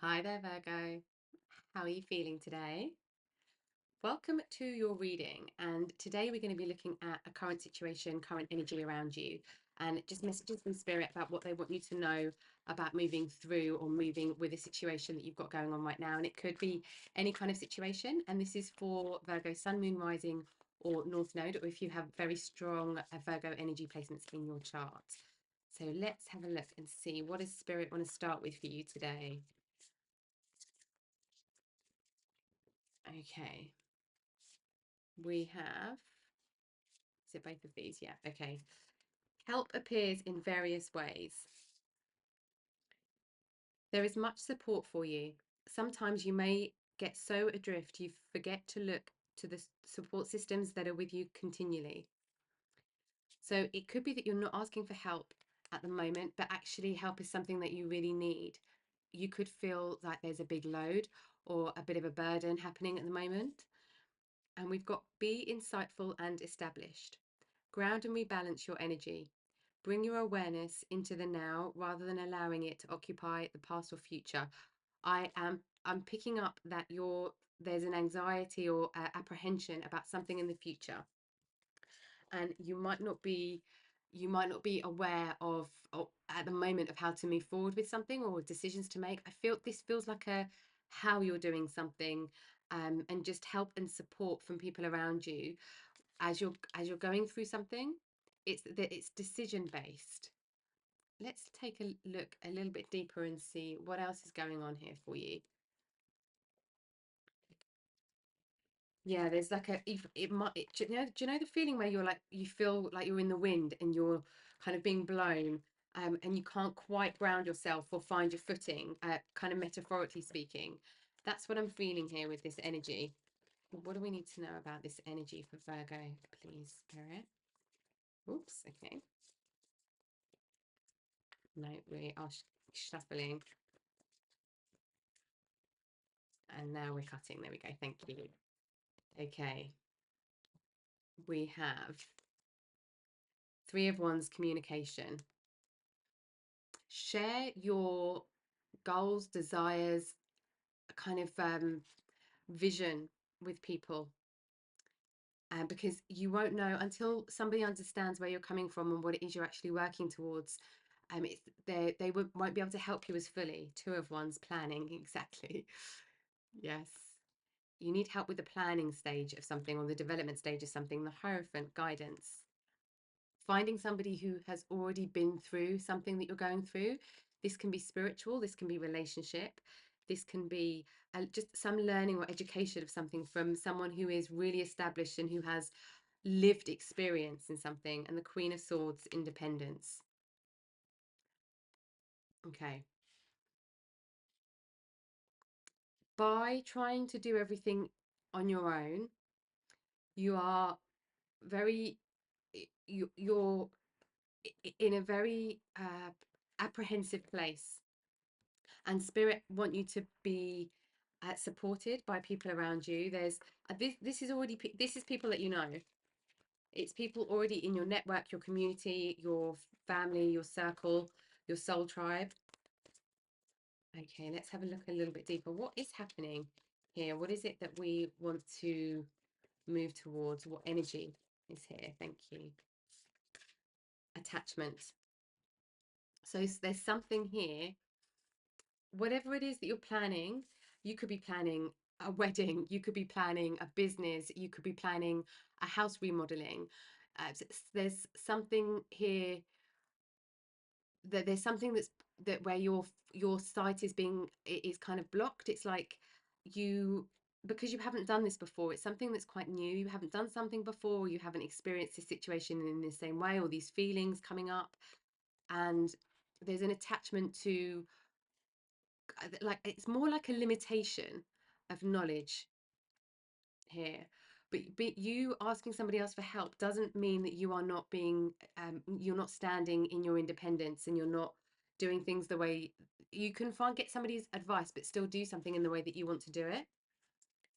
Hi there, Virgo. How are you feeling today? Welcome to your reading. And today we're going to be looking at a current situation, current energy around you, and just messages from spirit about what they want you to know about moving through or moving with a situation that you've got going on right now. And it could be any kind of situation. And this is for Virgo, Sun, Moon, Rising, or North Node, or if you have very strong Virgo energy placements in your chart. So let's have a look and see what does spirit want to start with for you today. Okay. We have, is it both of these? Yeah, okay. Help appears in various ways. There is much support for you. Sometimes you may get so adrift you forget to look to the support systems that are with you continually. So it could be that you're not asking for help at the moment, but actually help is something that you really need. You could feel like there's a big load or a bit of a burden happening at the moment. And we've got be insightful and established. Ground and rebalance your energy. Bring your awareness into the now rather than allowing it to occupy the past or future. I'm picking up that there's an anxiety or apprehension about something in the future, and you might not be aware of at the moment of how to move forward with something or decisions to make. I feel this feels like a how you're doing something, and just help and support from people around you as you're going through something. It's decision based. Let's take a look a little bit deeper and see what else is going on here for you. Yeah, there's like it might do you know the feeling where you're like you feel like you're in the wind and you're kind of being blown, and you can't quite ground yourself or find your footing, kind of metaphorically speaking. That's what I'm feeling here with this energy. What do we need to know about this energy for Virgo, please, Spirit? Oops, okay. No, we are shuffling, and now we're cutting. There we go. Thank you. Okay, we have Three of Wands, communication. Share your goals, desires, kind of vision with people, because you won't know until somebody understands where you're coming from and what it is you're actually working towards. Won't be able to help you as fully. Two of Wands, planning, exactly. Yes. You need help with the planning stage of something or the development stage of something. The Hierophant, guidance. Finding somebody who has already been through something that you're going through. This can be spiritual, this can be relationship, this can be just some learning or education of something from someone who is really established and who has lived experience in something. And the Queen of Swords, independence. Okay. By trying to do everything on your own, you are very, you're in a very apprehensive place, and spirit want you to be supported by people around you. There's this is people that you know. It's people already in your network, your community, your family, your circle, your soul tribe. Okay, let's have a look a little bit deeper. What is happening here? What is it that we want to move towards? What energy is here? Thank you. Attachment. So there's something here. Whatever it is that you're planning, you could be planning a wedding, you could be planning a business, you could be planning a house remodeling. There's something here, that there's something that where your sight is kind of blocked. It's like you, because you haven't done this before, it's something that's quite new. You haven't done something before, you haven't experienced this situation in the same way, or these feelings coming up, and there's an attachment to, like, it's more like a limitation of knowledge here. But you asking somebody else for help doesn't mean that you are not being, you're not standing in your independence, and you're not doing things the way you can get somebody's advice, but still do something in the way that you want to do it.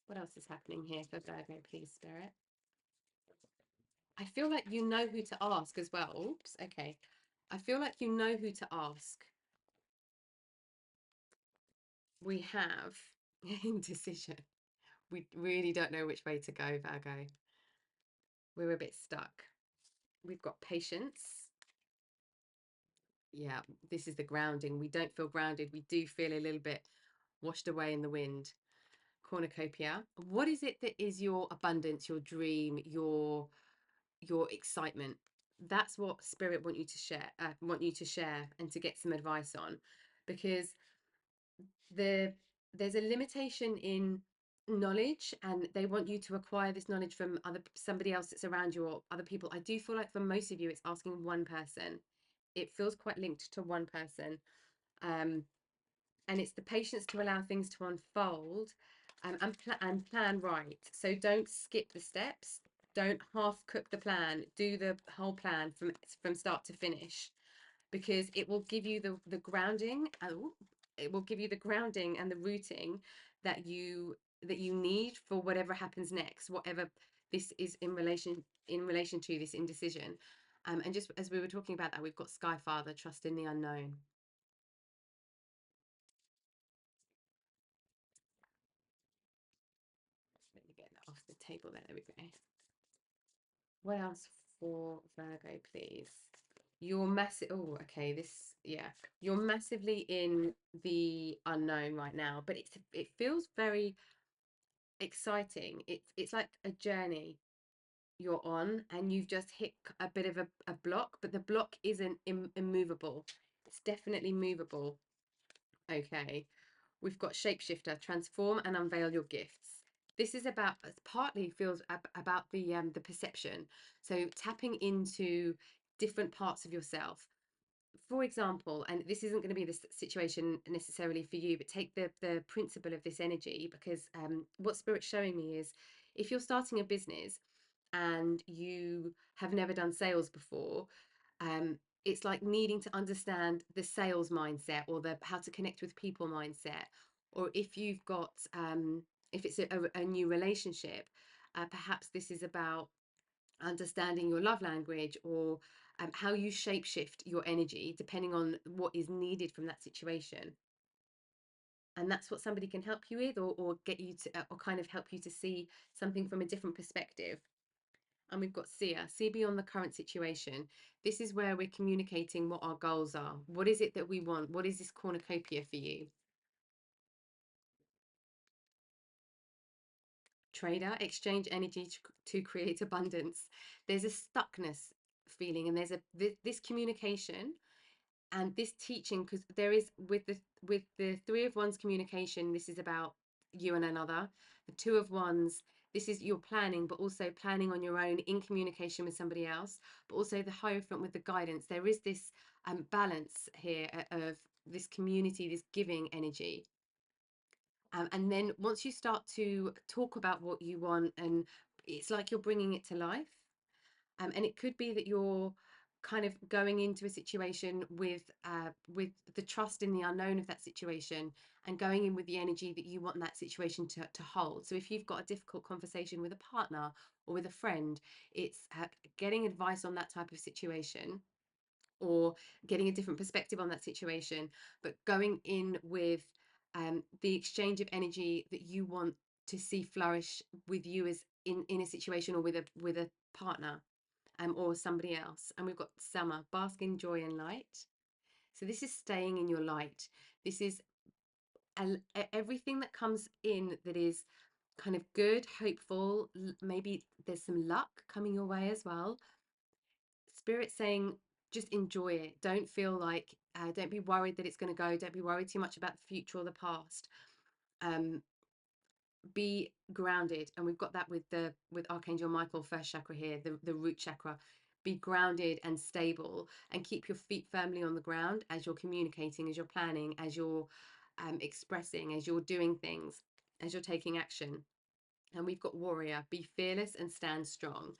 What else is happening here for Virgo, please, Spirit? I feel like you know who to ask as well. Oops, okay. I feel like you know who to ask. We have indecision. We really don't know which way to go, Virgo. We're a bit stuck. We've got patience. Yeah, this is the grounding. We don't feel grounded. We do feel a little bit washed away in the wind. Cornucopia. What is it that is your abundance, your dream, your excitement? That's what spirit want you to share and to get some advice on, because the there's a limitation in knowledge, and they want you to acquire this knowledge from somebody else that's around you or other people. I do feel like for most of you it's asking one person. It feels quite linked to one person. um and it's the patience to allow things to unfold, and plan right. So don't skip the steps, don't half cook the plan, do the whole plan from start to finish, because it will give you the grounding. It will give you the grounding and the rooting that you need for whatever happens next, whatever this is in relation to this indecision. And just as we were talking about that, we've got Sky Father, trust in the unknown. Let me get that off the table there. There we go. What else for Virgo, please? You're massive. Oh, okay. Yeah. You're massively in the unknown right now, but it feels very exciting. It's like a journey you're on, and you've just hit a bit of a block, but the block isn't immovable. It's definitely movable. Okay. We've got shapeshifter, transform and unveil your gifts. This is about, partly feels about the perception. So tapping into different parts of yourself. For example, and this isn't going to be the situation necessarily for you, but take the principle of this energy, because what Spirit's showing me is, if you're starting a business and you have never done sales before, it's like needing to understand the sales mindset, or the how to connect with people mindset. Or if you've got if it's a new relationship, perhaps this is about understanding your love language, or how you shapeshift your energy depending on what is needed from that situation. And that's what somebody can help you with, or get you to, or kind of help you to see something from a different perspective. And we've got see beyond the current situation. This is where we're communicating what our goals are. What is it that we want? What is this cornucopia for you? Trader, exchange energy to create abundance. There's a stuckness feeling, and there's this communication and this teaching, because there is, with the Three of Wands communication, this is about you and another. The Two of Wands, this is your planning, but also planning on your own in communication with somebody else. But also the Hierophant with the guidance. There is this balance here of this community, this giving energy. And then once you start to talk about what you want, and it's like you're bringing it to life. And it could be that you're kind of going into a situation with the trust in the unknown of that situation, and going in with the energy that you want that situation to hold. So if you've got a difficult conversation with a partner or with a friend, it's getting advice on that type of situation, or getting a different perspective on that situation, but going in with the exchange of energy that you want to see flourish with you, as in a situation, or with a partner, or somebody else. And we've got summer, bask in joy and light. So this is staying in your light. This is everything that comes in that is kind of good, hopeful. Maybe there's some luck coming your way as well. Spirit saying, just enjoy it. Don't feel like, don't be worried that it's going to go. Don't be worried too much about the future or the past. Um, be grounded. And we've got that with Archangel Michael, first chakra here, the root chakra. Be grounded and stable, and keep your feet firmly on the ground as you're communicating, as you're planning, as you're expressing, as you're doing things, as you're taking action. And we've got warrior, be fearless and stand strong.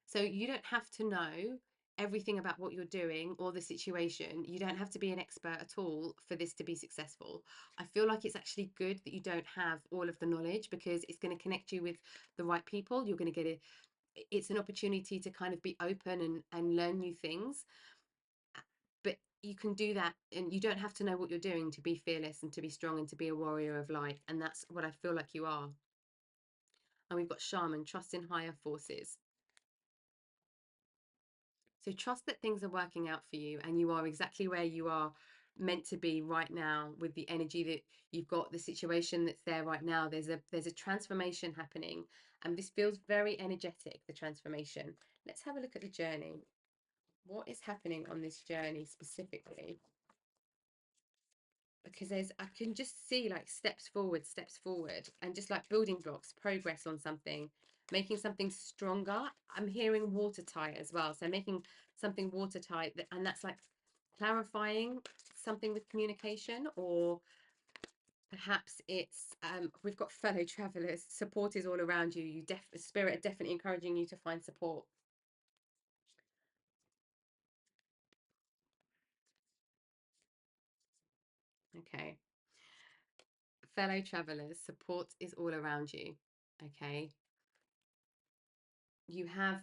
So you don't have to know everything about what you're doing or the situation. You don't have to be an expert at all for this to be successful. I feel like it's actually good that you don't have all of the knowledge, because it's going to connect you with the right people. You're going to get it's an opportunity to kind of be open and learn new things. But you can do that, and you don't have to know what you're doing to be fearless and to be strong and to be a warrior of light. And that's what I feel like you are. And we've got shaman, trust in higher forces. So trust that things are working out for you and you are exactly where you are meant to be right now with the energy that you've got, the situation that's there right now. There's a transformation happening, and this feels very energetic, the transformation. Let's have a look at the journey. What is happening on this journey specifically? Because I can just see like steps forward, and just like building blocks, progress on something, making something stronger. I'm hearing watertight as well, so making something watertight, and that's like clarifying something with communication, or perhaps it's we've got fellow travelers, support is all around you. Spirit are definitely encouraging you to find support. Okay, fellow travelers, support is all around you. Okay, you have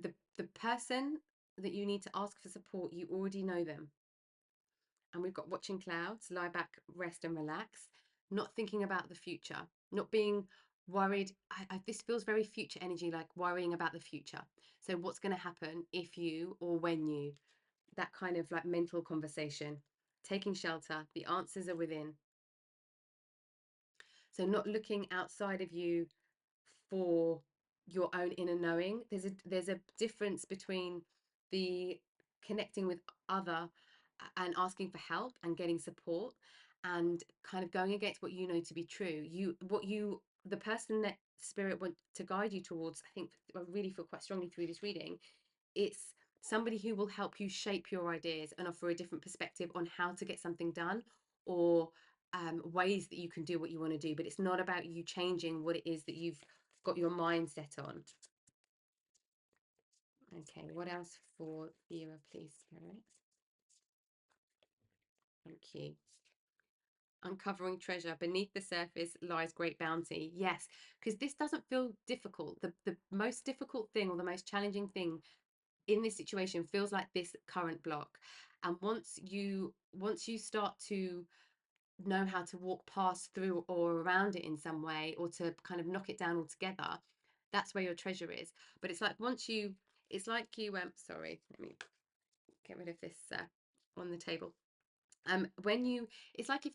the person that you need to ask for support, you already know them. And we've got watching clouds, lie back, rest and relax, not thinking about the future, not being worried. This feels very future energy, like worrying about the future. So what's going to happen if you, or when you, that kind of like mental conversation, taking shelter, the answers are within. So not looking outside of you for your own inner knowing. There's a difference between the connecting with other and asking for help and getting support, and kind of going against what you know to be true. The person that spirit want to guide you towards, I think I really feel quite strongly through this reading, it's somebody who will help you shape your ideas and offer a different perspective on how to get something done, or ways that you can do what you want to do. But it's not about you changing what it is that you've got your mind set on. Okay, what else for viewer, please, Spirit? Thank you. Uncovering treasure. Beneath the surface lies great bounty. Yes, because this doesn't feel difficult. The most difficult thing, or the most challenging thing in this situation, feels like this current block. And once you start to know how to walk past, through, or around it in some way, or to kind of knock it down altogether, that's where your treasure is. But it's like it's like you sorry, let me get rid of this on the table. When you it's like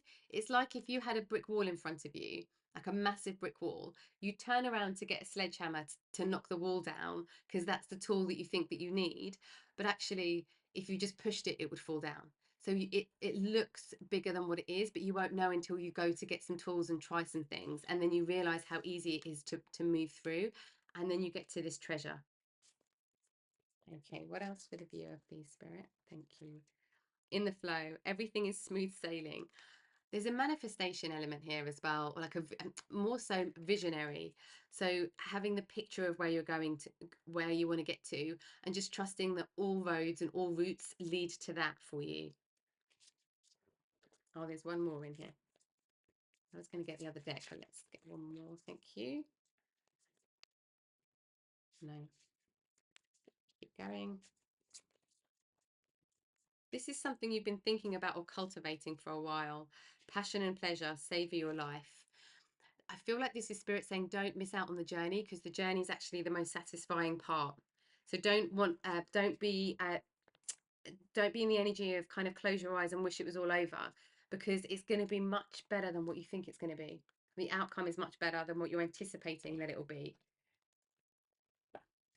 if you had a brick wall in front of you, like a massive brick wall, you turn around to get a sledgehammer to knock the wall down, because that's the tool that you think that you need. But actually, if you just pushed it, it would fall down. So it looks bigger than what it is, but you won't know until you go to get some tools and try some things, and then you realize how easy it is to move through, and then you get to this treasure. Okay, what else for the viewer, please, Spirit? Thank you. In the flow, everything is smooth sailing. There's a manifestation element here as well, like more so visionary. So having the picture of where you're going to, where you want to get to, and just trusting that all roads and all routes lead to that for you. Oh, there's one more in here. I was going to get the other deck, but let's get one more. Thank you. No. Keep going. This is something you've been thinking about or cultivating for a while. Passion and pleasure, savor your life. I feel like this is spirit saying don't miss out on the journey, because the journey is actually the most satisfying part. So don't be in the energy of kind of close your eyes and wish it was all over, because it's going to be much better than what you think it's going to be. The outcome is much better than what you're anticipating that it will be.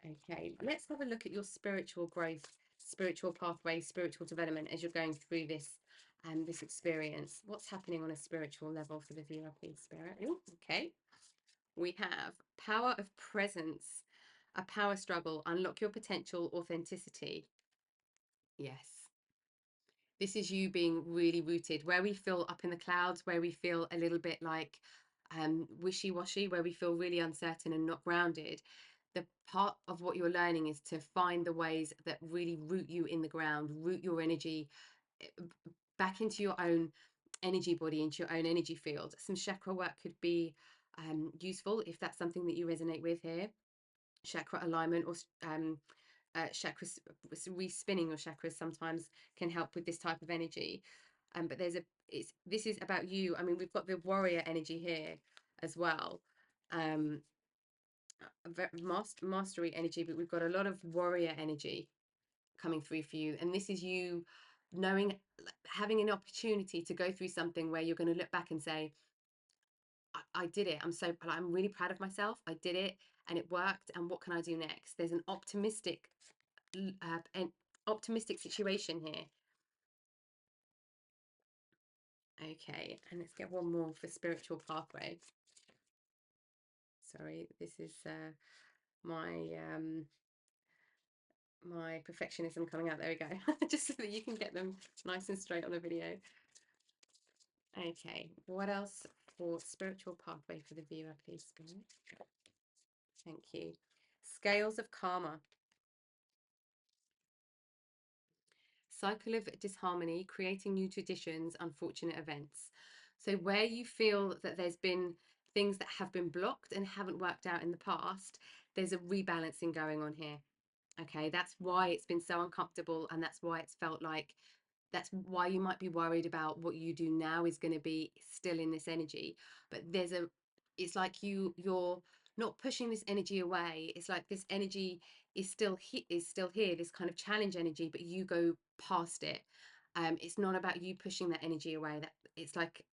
Okay, let's have a look at your spiritual growth, spiritual pathway, spiritual development as you're going through this this experience. What's happening on a spiritual level for the viewer, please, Spirit? Ooh, okay. We have power of presence, a power struggle, unlock your potential, authenticity. Yes. This is you being really rooted, where we feel up in the clouds, where we feel a little bit like wishy-washy, where we feel really uncertain and not grounded. The part of what you're learning is to find the ways that really root you in the ground, root your energy back into your own energy body, into your own energy field. Some chakra work could be useful if that's something that you resonate with here. Chakra alignment, or chakras, re-spinning your chakras sometimes can help with this type of energy. But this is about you. I mean, we've got the warrior energy here as well. Um, mastery energy, but we've got a lot of warrior energy coming through for you. And this is you knowing, having an opportunity to go through something where you're going to look back and say, I did it. I'm really proud of myself. I did it and it worked. And what can I do next? There's an optimistic situation here. Okay, and let's get one more for spiritual pathway. Sorry, this is my my perfectionism coming out. There we go. Just so that you can get them nice and straight on the video. Okay, what else for spiritual pathway for the viewer, please, Spirit? Thank you. Scales of karma. Cycle of disharmony, creating new traditions, unfortunate events. So where you feel that there's been things that have been blocked and haven't worked out in the past, there's a rebalancing going on here. Okay, that's why it's been so uncomfortable, and that's why it's felt like, that's why you might be worried about what you do now is going to be still in this energy. But it's like you're not pushing this energy away. It's like this energy is still here, this kind of challenge energy, but you go past it. It's not about you pushing that energy away. That it's like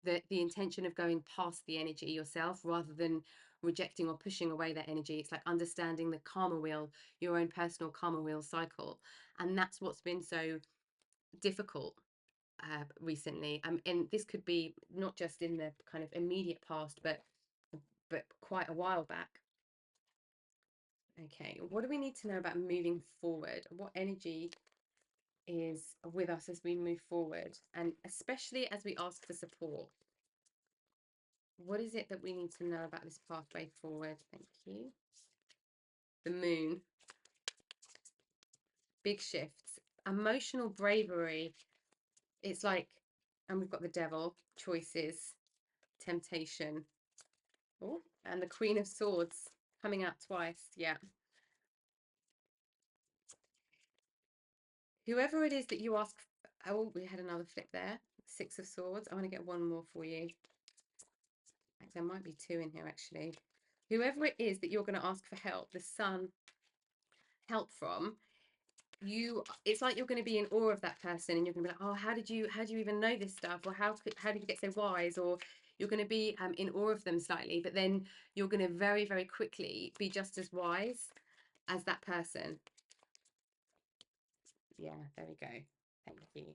the intention of going past the energy yourself rather than rejecting or pushing away that energy. It's like understanding the karma wheel, your own personal karma wheel cycle. And that's what's been so difficult recently. And this could be not just in the kind of immediate past, but quite a while back. Okay, what do we need to know about moving forward? What energy is with us as we move forward, and especially as we ask for support? What is it that we need to know about this pathway forward? Thank you. The moon. Big shifts. Emotional bravery. It's like, and we've got the devil, choices, temptation. Oh, and the Queen of Swords coming out twice. Yeah. Whoever it is that you ask. Oh, we had another flip there. Six of Swords. I want to get one more for you. There might be two in here, actually. Whoever it is that you're going to ask for help, the Sun, help from, it's like you're going to be in awe of that person, and you're going to be like, oh, how do you even know this stuff, or how did you get so wise? Or you're going to be in awe of them slightly, but then you're going to very, very quickly be just as wise as that person. Yeah, there we go. Thank you.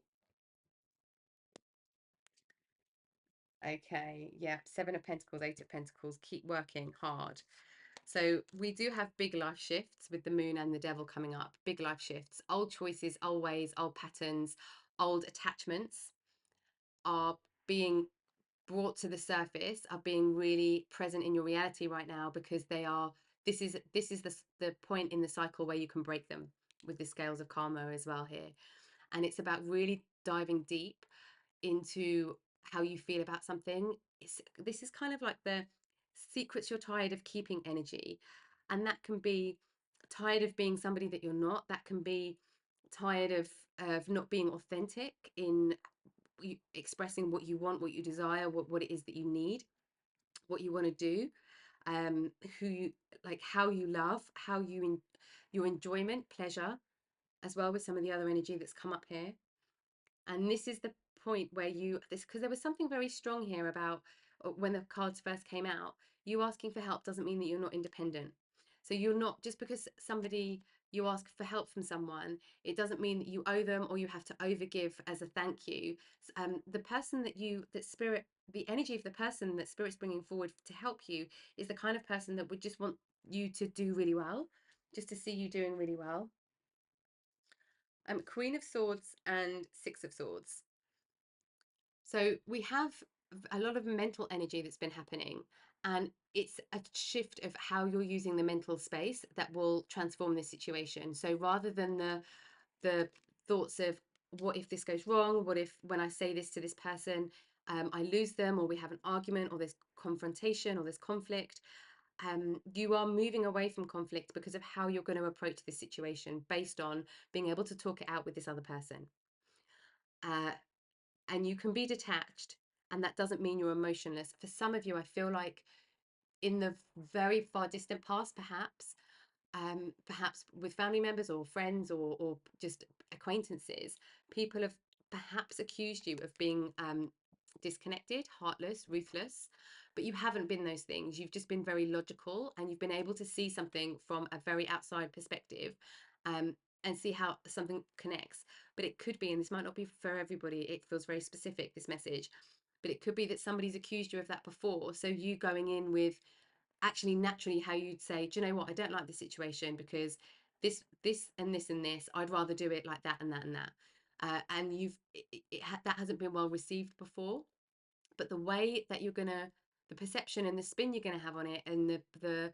Okay, yeah, Seven of Pentacles, Eight of Pentacles. Keep working hard. So we do have big life shifts with the moon and the devil coming up. Big life shifts, old choices, old ways, old patterns, old attachments are being brought to the surface, are being really present in your reality right now, because this is the point in the cycle where you can break them with the scales of karma as well here. And it's about really diving deep into how you feel about something. This is kind of like the secrets you're tired of keeping energy. And that can be tired of being somebody that you're not. That can be tired of not being authentic in expressing what you want, what you desire, what it is that you need, what you want to do, who you like, how you love, your enjoyment, pleasure, as well, with some of the other energy that's come up here. And this is the point where because there was something very strong here about when the cards first came out, you asking for help doesn't mean that you're not independent. So you're not, just because you ask for help from someone, it doesn't mean that you owe them or you have to overgive as a thank you. The person the energy of the person that Spirit's bringing forward to help you is the kind of person that would just want you to do really well, just to see you doing really well. Queen of Swords and Six of Swords. So we have a lot of mental energy that's been happening, and it's a shift of how you're using the mental space that will transform this situation. So rather than the thoughts of, what if this goes wrong? What if when I say this to this person, I lose them, or we have an argument, or there's confrontation, or there's conflict? You are moving away from conflict because of how you're going to approach this situation based on being able to talk it out with this other person. Uh, and you can be detached, and that doesn't mean you're emotionless. For some of you, I feel like in the very far distant past, perhaps with family members or friends or just acquaintances, people have perhaps accused you of being disconnected, heartless, ruthless, but you haven't been those things. You've just been very logical, and you've been able to see something from a very outside perspective, um, and see how something connects. But it could be, and this might not be for everybody, it feels very specific, this message, but it could be that somebody's accused you of that before. So you going in with actually naturally how you'd say, do you know what, I don't like this situation because this and this and this, I'd rather do it like that and that and that. And that hasn't been well received before, but the way that you're gonna, the perception and the spin you're gonna have on it, and the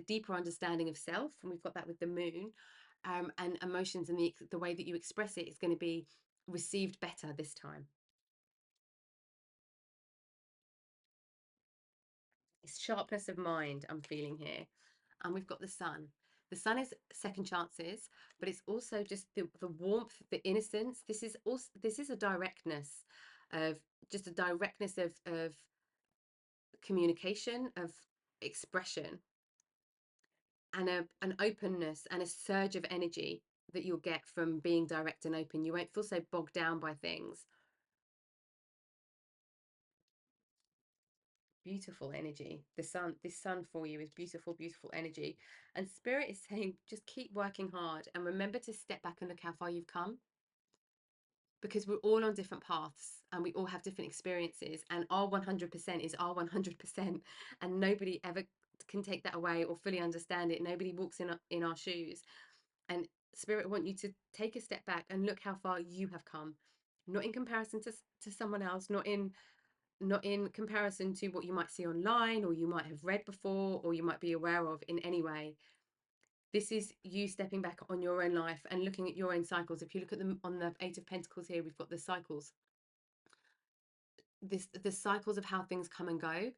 deeper understanding of self, and we've got that with the moon, and emotions, and the way that you express it is going to be received better this time. It's sharpness of mind I'm feeling here. And we've got the sun. The sun is second chances, but it's also just the warmth, the innocence. This is a directness of just a directness of communication, of expression, and an openness and a surge of energy that you'll get from being direct and open. You won't feel so bogged down by things. Beautiful energy. This sun for you is beautiful, beautiful energy. And spirit is saying, just keep working hard and remember to step back and look how far you've come, because we're all on different paths and we all have different experiences, and our 100% is our 100%, and nobody ever can take that away or fully understand it. Nobody walks in our shoes. And spirit want you to take a step back and look how far you have come, not in comparison to someone else, not in comparison to what you might see online or you might have read before or you might be aware of in any way. This is you stepping back on your own life and looking at your own cycles. If you look at them on the Eight of Pentacles here, we've got the cycles, the cycles of how things come and go,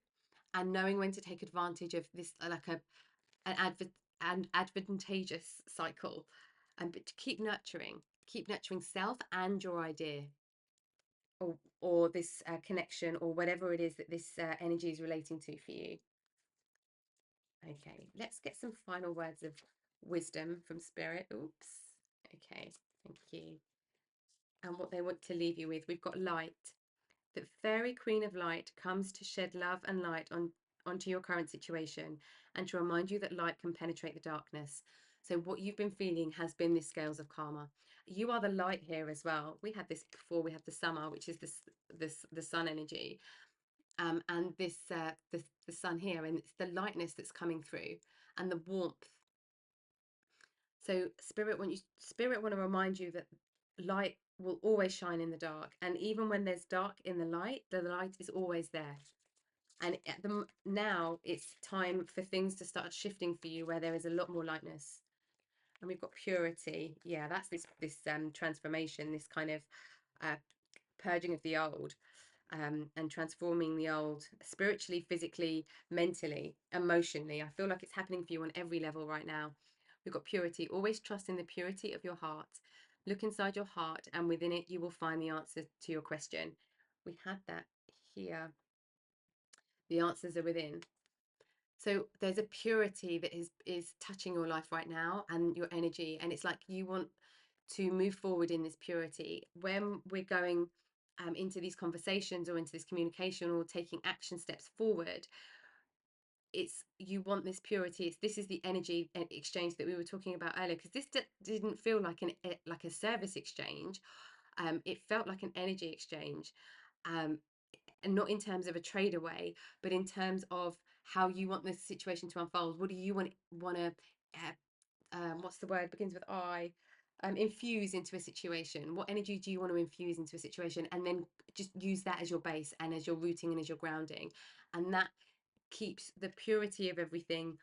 and knowing when to take advantage of this, like an advantageous cycle, and but to keep nurturing self and your idea, or this connection, or whatever it is that this energy is relating to for you. Okay, let's get some final words of wisdom from spirit. Oops. Okay, thank you. And what they want to leave you with, we've got light. The fairy queen of light comes to shed love and light onto your current situation, and to remind you that light can penetrate the darkness. So what you've been feeling has been this scales of karma. You are the light here as well. We had this before. We had the summer, which is the sun energy, and the sun here, and it's the lightness that's coming through and the warmth. So spirit want to remind you that light will always shine in the dark, and even when there's dark in the light is always there. And now it's time for things to start shifting for you, where there is a lot more lightness. And we've got purity. Yeah, that's this transformation, this kind of uh, purging of the old, and transforming the old spiritually, physically, mentally, emotionally. I feel like it's happening for you on every level right now. We've got purity. Always trust in the purity of your heart. Look inside your heart, and within it, you will find the answer to your question. We had that here. The answers are within. So there's a purity that is touching your life right now and your energy, and it's like you want to move forward in this purity. When we're going into these conversations or into this communication or taking action steps forward, it's you want this purity. This is the energy exchange that we were talking about earlier, because this didn't feel like like a service exchange. It felt like an energy exchange, um, and not in terms of a trade away, but in terms of how you want this situation to unfold. What do you want to what's the word, begins with I, infuse into a situation? What energy do you want to infuse into a situation, and then just use that as your base and as your rooting and as your grounding, and that keeps the purity of everything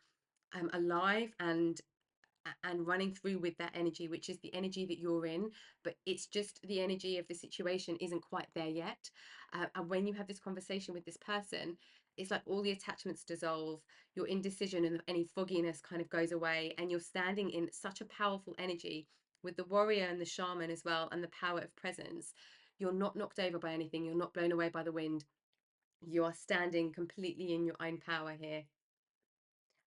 alive and running through with that energy, which is the energy that you're in, but it's just the energy of the situation isn't quite there yet. And when you have this conversation with this person, it's like all the attachments dissolve, your indecision and any fogginess kind of goes away, and you're standing in such a powerful energy with the warrior and the shaman as well, and the power of presence. You're not knocked over by anything, you're not blown away by the wind. You are standing completely in your own power here.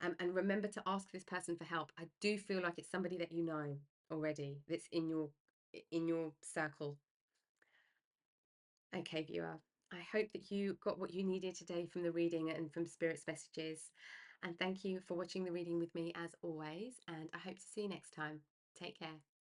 And remember to ask this person for help. I do feel like it's somebody that you know already, that's in your circle. Okay, viewer. I hope that you got what you needed today from the reading and from Spirit's messages. And thank you for watching the reading with me as always. And I hope to see you next time. Take care.